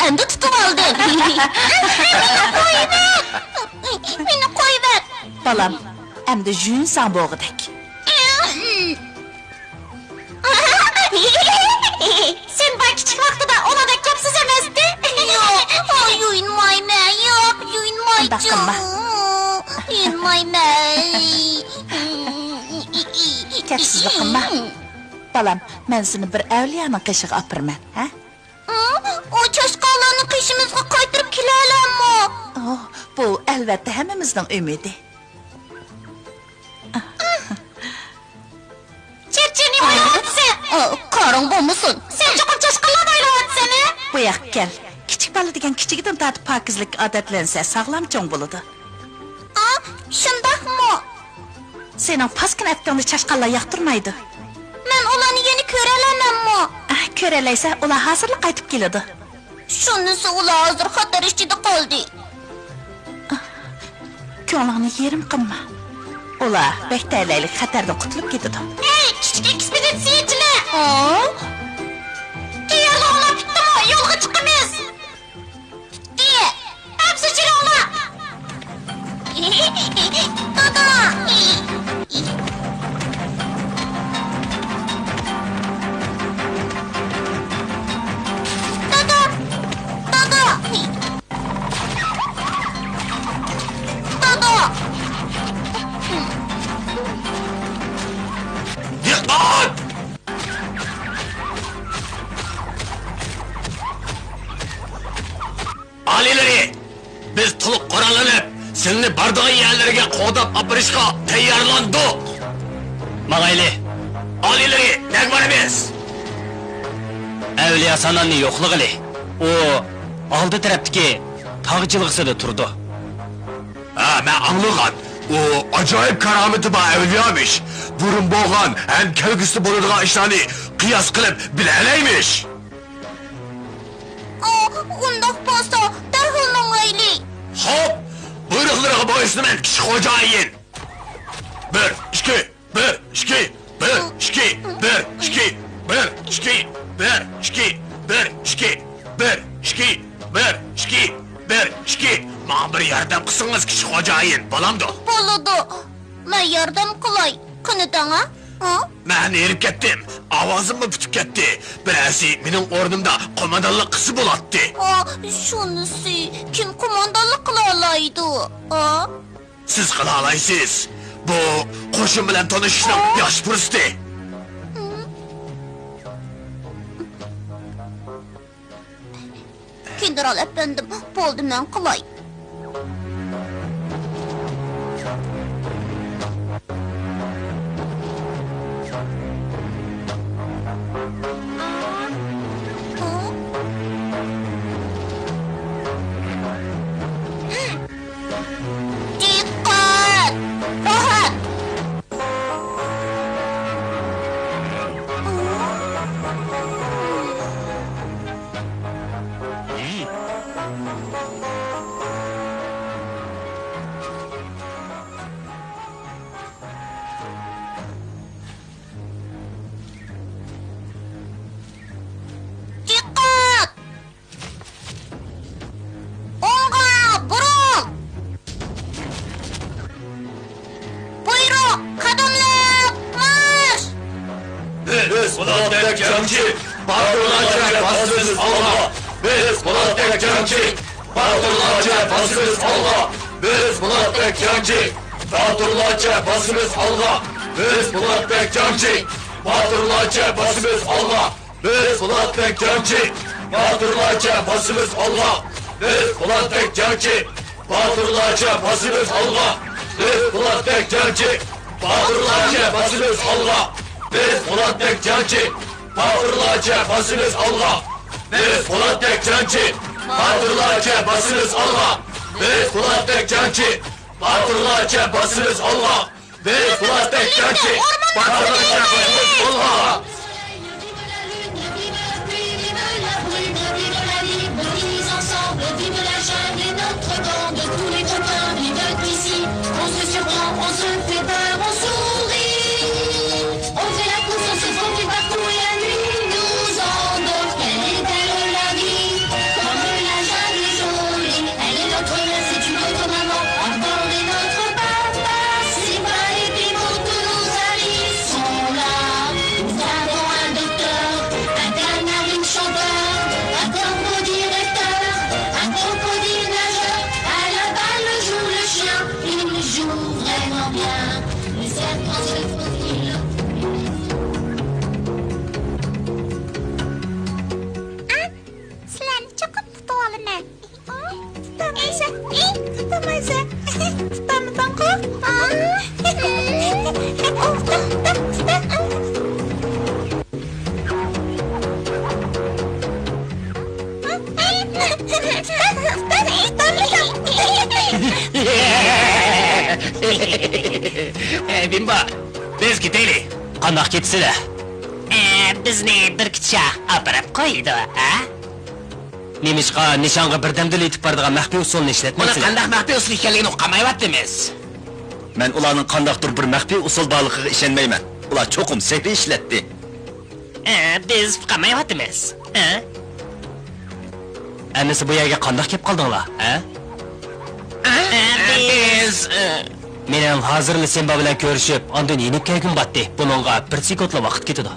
Endi tutup aldı. Beni koyuver. Balam, endi juyunsan bo'g'idek. Sınba küçük vaqtida oladek kapsız emasdi? Yo'q, yuyunmayman, yo'q, yuyunmayman. Yuyunmayman. Kapsizlik qilma. Balam, men seni bir avliyoning qishig'i opirman, ha? O çaşqallarni qishimizga qaytirib kelalammi? Oh, bu albatta hammamizning umidi. Çerçeni oynatsın. Karın bo'lmasin. Sen cho'qib çaşqallar o'ylayapsan. Bu yoqqa kel. Kichik bola degan kichigidan tortib pokizlik odatlansa sog'lom cho'ng bo'ladi. Shundaqmi? Sening paskin atganni chashqallar yoqtirmaydi. Men ularni yeni ko'ralamammi? Ko'ralaysa, ular hozirla qaytib keladi. Shunisi ular hozir xatar ichida qoldi. Ko'nglingni yerim qilma. Ular bektalaylik xatardan qutulib ketadi. Ey, kichik ekspeditsiyachilar! Tayyorlanib bittimi? Yo'lga chiqamiz. Diye, hepsi jiringlar. Dada! Alileri, biz tuluq Kur'an alıp, seni bardağın yerlerine kodap apırışka tayyorlandı. Mağaylı, al ileri, ne var emez? Evliya sananını yokluk ile, o aldı taraftaki tağcılıksıda turdu. Ha, ben anlıyorum. O acayip karameti bağ evliyamış. Burun boğan, hem kelgisi bulunduğu işlerini kıyas kılıp bileyleymiş. Undaq bolsa, dərhal məngəyli. Hop! Buyrukları boyusunun kişi hocayın. Bir, iki, bir, iki, bir, iki, bir, iki, bir, iki, bir, iki, bir, iki, bir, iki, bir, iki, bir, iki. Bana bir yardım kısınız kişi hocayın, balamdı. Boladı. Mən yardım qılay. Kınıdan ha? Ben erip gittim, avazım mı bütüp gitti. Birisi benim ornumda komandanlık kızı bulattı. Şunusu, kim komandanlık qılalaydı? Siz kılalaysız. Bu koşun bilen tanışışın yaş pürüstü. Kindiral efendim, boldu mən qılay. Dikkat! Rahat! Dikkat! Onga, burun! Buyruk, kadımlık, marş! Biz Polat Cemci, patronacak basımız Allah. Biz Polat Cemci, patronacak basımız Allah. Biz Polat Cemci, patronacak basımız Allah. Biz Polat Cemci, patronacak basımız Allah. Biz Polat Cemci, patronacak basımız Allah. Biz Polat Cemci, patronacak basımız Allah. Biz Polat Cemci, patronacak basımız Allah. Biz Polat Cemci, patronacak basımız Allah. Biz Polat Cemci, patronacak basımız Allah. Biz Polat Cemci, patronacak basımız Allah. Biz Polat Cemci, patronacak basımız Allah. Bimba, biz gidelim. Qandaq ketsi de. Bizni bir kitcha apirib qo'ydi, ha? Nemişqa nishonga birdamdil etib boradigan maxfiy usulni ishlatmaysizlar. Buni qandaq maxfiy usul ekanligini uqamayaptimiz. Men ularning qandaqdir bir maxfiy usul borligiga ishonmayman. Ular cho'qim sehri ishlatdi. Biz uqamayapmiz, ha? Annisi bu yerga qandaq kelib qoldinglar, ha? Biz Mening hozirli Sınba bilan ko'rishib, ondan yenib kelgim batdi. Buningga bir sekundla vaqt ketadi.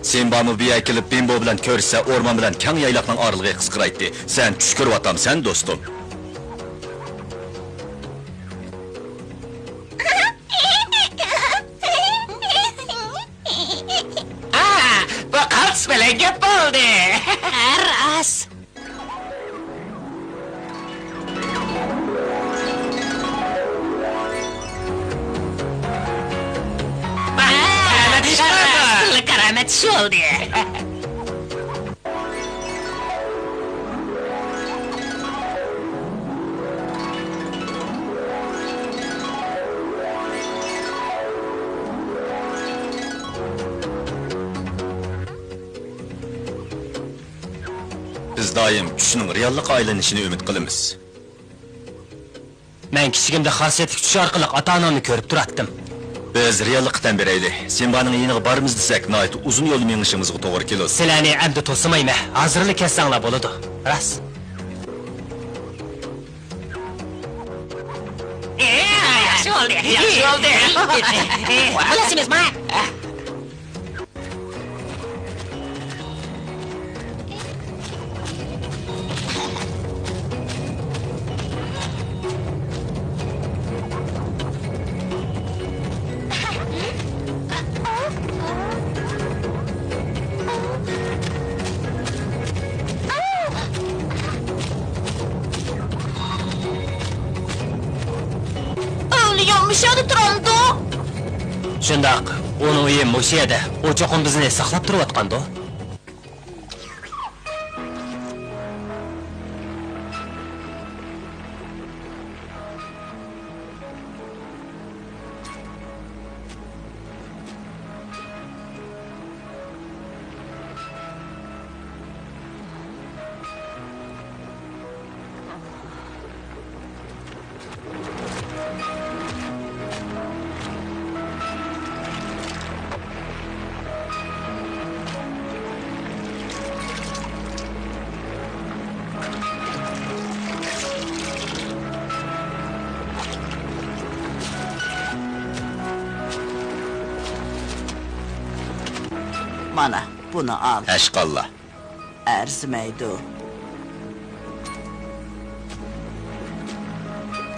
Sınba'mı bir yer kelib Bimbo bilan ko'rishsa, o'rmon bilan kang yayloqning orlig'iga qisqiraydi. Sen tush ko'ryapsan, do'stim. bu qaltis bilan gap bo'ldi. Ras. yaxshi oldu. Biz doim tushning reallikqa aylanishini umid qilamiz. Men kichigimda xosiyatli tush orqali ota-onamni ko'rib turatdim. Biz reallikdan beraylik. Sinbaning yeniga borimiz desak, noyat uzun yo'l mengishimizga to'g'ri keladi. Sizlarni endi to'simayman. Hozirlik kelsanglar bo'ladi. Ras. Yaxshi oldu. Yaxshi oldu. Bilasizmi? Yumuşadı turamdı. Shundoq, uni uyi mushu yerda. U cho'qim bizni saqlab turayotgandi. Mana, bunu al. Ashqallah. Arzimaydi.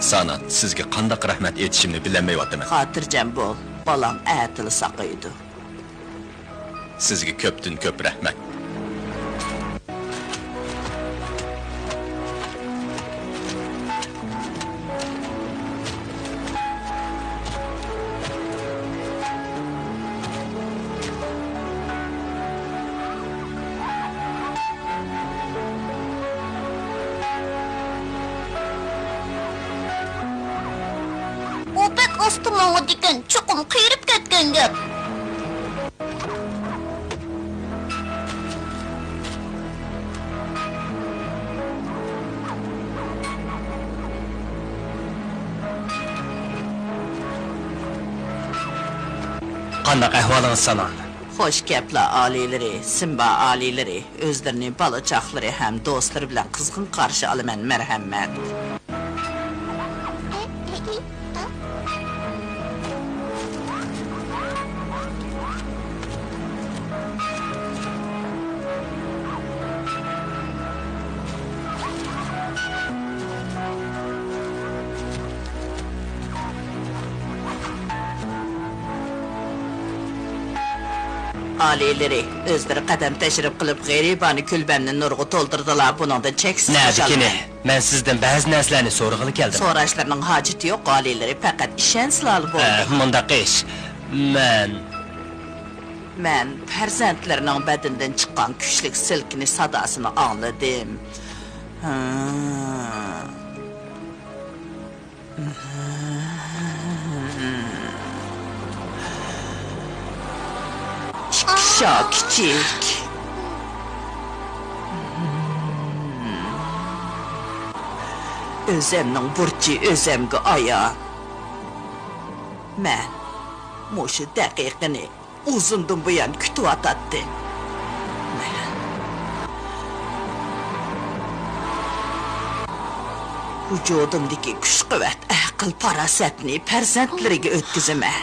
Sana sizga qanday rahmat etishimni bilmayapman. Xotirjam bo'l. Balam a'tili saqaydi. Sizga ko'pdan ko'p rahmat. Ostimong'a degan chuqum qiyirib ketgan gap. Qanday ahvolingiz sanon? Xo'sh gaplar oliyleri, Sınba oliyleri, o'zlarining balachaqlari ham do'stlari bilan qizg'in qarshi olaman, marhamat. Alileri, o'zlari qadam tashrif qilib g'aribani kulbanni nurg'a to'ldirdilar. Buningda cheksiz Nabikini, men sizdan ba'zi narsalarni so'rag'ili keldim. So'rashlarning hojati yo'q, alileri, faqat ishonchlari bo'ldi. Mundaq ish. Men farzandlarining badanidan chiqqan kuchli silkinish sadosini angladim. Kichik. O'zimning burchi o'zimga ayon. Men mushu daqiqani uzundan buyon kutib o'tatdim. Vujudimdagi kuch-quvvat, aql, farosatni farzandlariga o'tkazaman.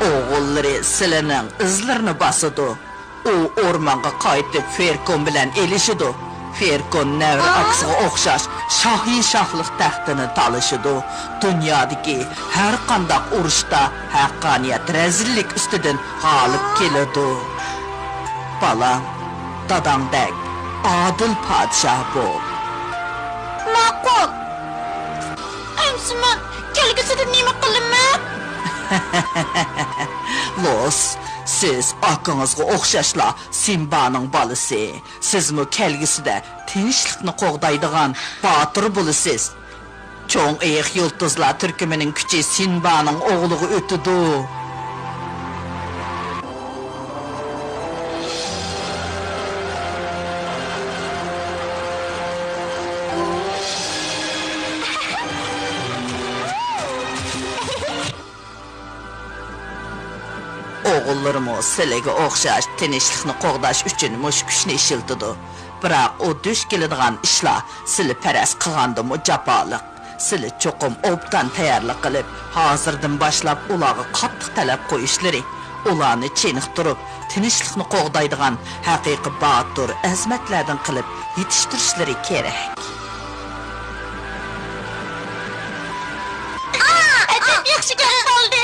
Oğulları silenin izlerini basıdı. O ormanga qaytib Ferkon bilan elişidi. Ferkon nevri aksiga o'xshash shohiy shohlik taxtini talışidi. Dunyodagi har qanday urushda haqqoniyat razillik ustidan g'olib keladi. Balam, dadangdek adil padişah bol. Ma'qul. Endi men kelgusida nima qilaman? Los, siz akыңызға o'xshashla Sinbaning balasi. Sizmi kelgusida tinchlikni qo'g'daydigan botir bo'lasiz. Cho'ng eyiq yulduzlar turkumining kuchi Sinbaning o'g'liga o'tidi. Oğullarımı sizlarga o'xshash tinchlikni qo'g'dash uchun mush kuchni ishiltidi. Biroq u dush keladigan ishlar sizlar paras qilgandimi jafoliq. Sizlar cho'qim obdan tayyorlik qilib, hozirdan boshlab ularga qattiq talab qo'yishlari, ularni cheniqtirib, tinchlikni qo'g'daydigan haqiqiy botir azmatlardan qilib yetishtirishlari kerak. Yaxshi gap bo'ldi.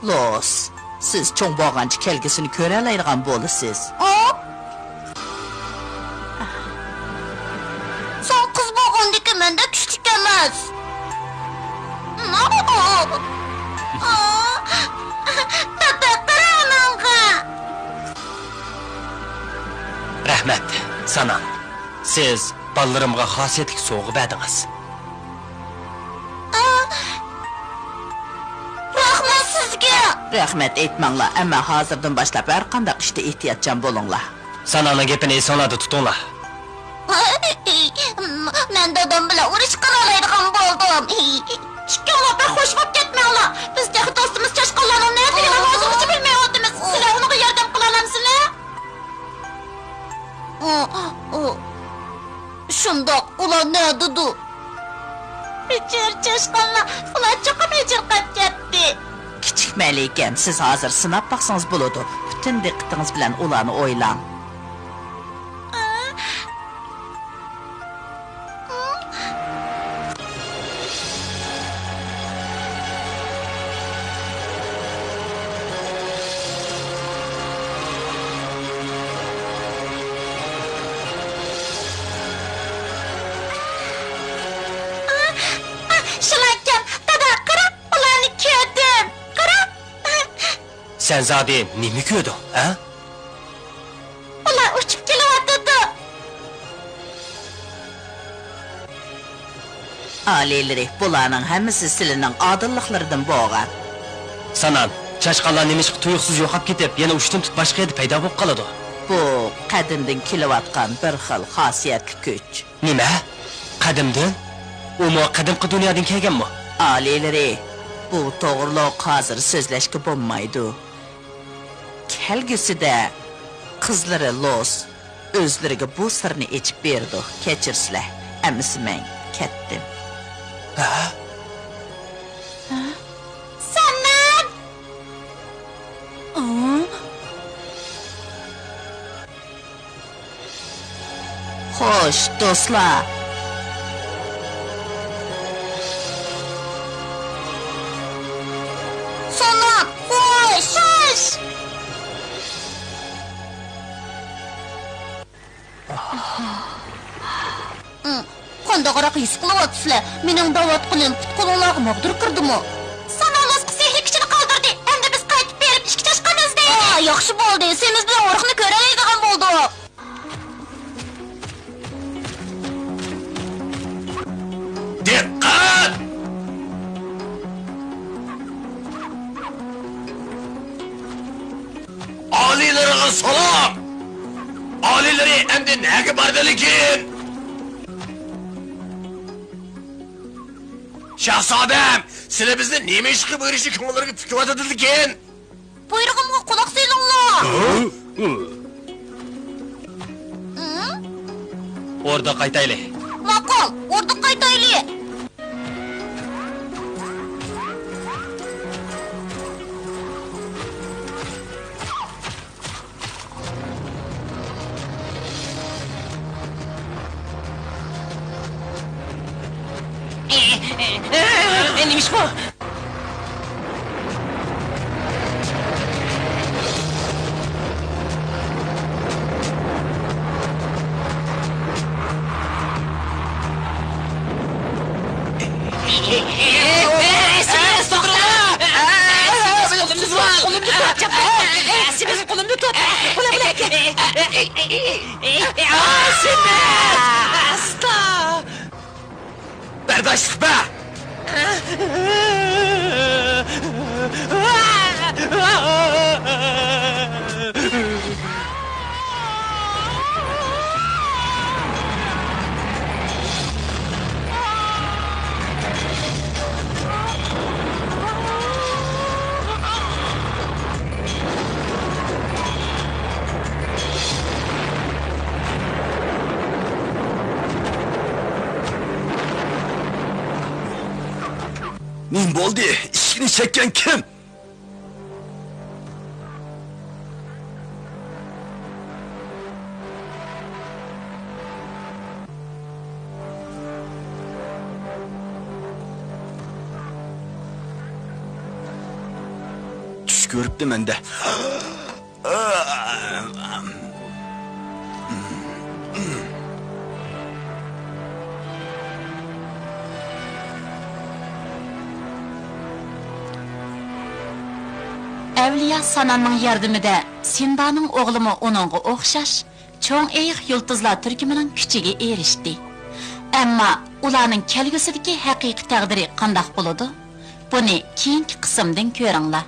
Los, siz cho'ng bo'lgancha kelgisini ko'ra oladigan bo'lasiz. Sen qiz bo'lgandiki menda kuchlik emas. Tata qaramanga. Rahmat, sana. Siz balalarımga xosiyatli so'g'ib edingiz. Rahmat aytmanglar, ammo hozirdan boshlab har qanday ishda ehtiyotchan bo'linglar. Sana'nın gepini esonlarda tutinglar. Men dadam bilan urush qila oladigan bo'ldim. Ikkovlar bir xush bo'lib ketmanglar. Biz texnik do'stimiz chashqonlarning nima deganini hozirgacha bilmayapmiz. Sizlar unga yordam qila olamsizlar? Shundoq, ular ne dedi? Bichir chashqonlar, ular cho'qib ejirqab ketdi. Kichik malikam, siz hozir sinab baqsangiz bo'ladi. Butun diqqatingiz bilan ularni o'ylang. Sen zade nemi ko'rding, ha? Ular uchib kelyapti. Ailelari, bularning hammasi sizlarning odilliklaridan bo'lgan. Sanan, chashqonlar nemish tuyuqsiz yo'qab ketib, yana uchdan tut boshqa yerda paydo bo'lib qoladi. Bu qadimdan kelayotgan bir xil xosiyatli kuch. Nima? Qadimdan? U mo qadimgi dunyodan kelganmi? Ailelari, bu to'g'riliq hozir so'zlashga bo'lmaydi. Kelgusida qizlari Los o'zlariga bu sirni ochib berdi. Kechirsizlar, amisi men ketdim. Sanan! Xo'sh, do'stlar. Sanan, xo'sh. Qandaqroq his qilyapsizlar? Mening da'vat qilim putqo'llarga mag'dur kirdimi? Sanalosqi sehri kuchini qoldirdi. Endi biz qaytib berib ishga chiqamiz deydi. Yaxshi bo'ldi. Semiz bilan o'riqni ko'raydigan bo'ldik. Diqqat! endi nega bordilikin? Şahzodam, sizlar bizni nima ish qilib berishni ko'ngillarga fikryotadikin? Buyrug'imga quloq solinglar. Orada qaytayli. Maqol, orda qaytayli. Neymiş bu? Kolumda tut. Asla! Berdaşlık be! Nim bo'ldi? İşini çeken kim? Tuş görüptü mende. Avliya Sananның yardımida Sinbaның o'g'limi onunğa o'xshash cho'ng eyiq yulduzlar turkumining kuchiga erishdi. Ammo ularning kelgusidagi haqiqiy taqdiri qanday bo'ladi? Buni keyingi qismdan ko'ringlar.